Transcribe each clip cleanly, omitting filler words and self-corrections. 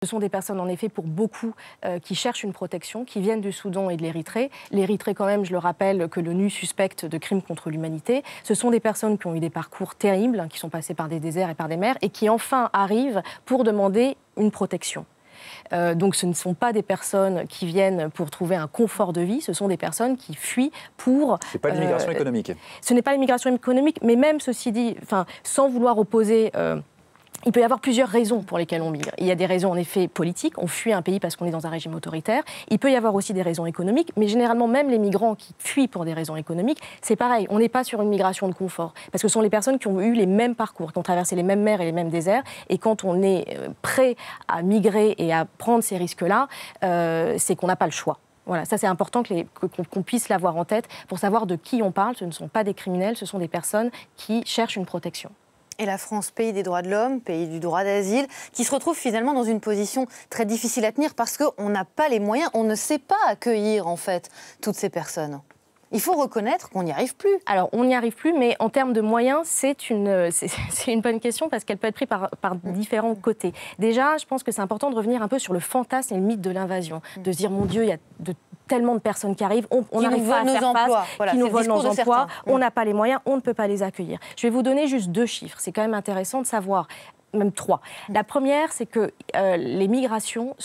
Ce sont des personnes, en effet, pour beaucoup, qui cherchent une protection, qui viennent du Soudan et de l'Érythrée. L'Érythrée, quand même, je le rappelle, que l'ONU suspecte de crimes contre l'humanité. Ce sont des personnes qui ont eu des parcours terribles, qui sont passées par des déserts et par des mers, et qui, enfin, arrivent pour demander une protection. Donc ce ne sont pas des personnes qui viennent pour trouver un confort de vie, ce sont des personnes qui fuient pour... C'est pas l'immigration économique. Ce n'est pas l'immigration économique, mais même, ceci dit, sans vouloir opposer... il peut y avoir plusieurs raisons pour lesquelles on migre. Il y a des raisons en effet politiques, on fuit un pays parce qu'on est dans un régime autoritaire. Il peut y avoir aussi des raisons économiques, mais généralement même les migrants qui fuient pour des raisons économiques, c'est pareil, on n'est pas sur une migration de confort. Parce que ce sont les personnes qui ont eu les mêmes parcours, qui ont traversé les mêmes mers et les mêmes déserts. Et quand on est prêt à migrer et à prendre ces risques-là, c'est qu'on n'a pas le choix. Voilà, ça c'est important qu'on puisse l'avoir en tête pour savoir de qui on parle. Ce ne sont pas des criminels, ce sont des personnes qui cherchent une protection. Et la France, pays des droits de l'homme, pays du droit d'asile, qui se retrouve finalement dans une position très difficile à tenir parce qu'on n'a pas les moyens, on ne sait pas accueillir en fait toutes ces personnes. Il faut reconnaître qu'on n'y arrive plus. Alors, on n'y arrive plus, mais en termes de moyens, c'est une bonne question parce qu'elle peut être prise par différents côtés. Déjà, je pense que c'est important de revenir un peu sur le fantasme et le mythe de l'invasion. De se dire, mon Dieu, il y a tellement de personnes qui arrivent, on n'arrive pas à faire face, voilà, qui nous volent nos emplois, on n'a pas les moyens, on ne peut pas les accueillir. Je vais vous donner juste 2 chiffres, c'est quand même intéressant de savoir, même 3. La première, c'est que les migrations,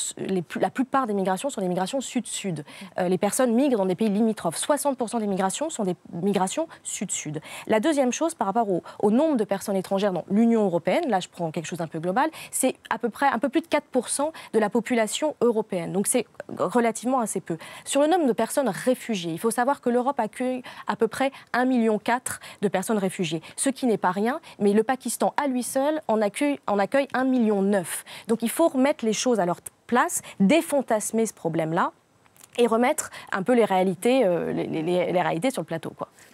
la plupart des migrations sont des migrations sud-sud. Les personnes migrent dans des pays limitrophes. 60% des migrations sont des migrations sud-sud. La deuxième chose, par rapport au nombre de personnes étrangères dans l'Union européenne, là je prends quelque chose d'un peu global, c'est à peu près un peu plus de 4% de la population européenne. Donc c'est relativement assez peu. Sur le nombre de personnes réfugiées, il faut savoir que l'Europe accueille à peu près 1,4 million de personnes réfugiées. Ce qui n'est pas rien, mais le Pakistan à lui seul en accueille 1,9 million. Donc il faut remettre les choses à leur place, défantasmer ce problème-là et remettre un peu les réalités sur le plateau, quoi.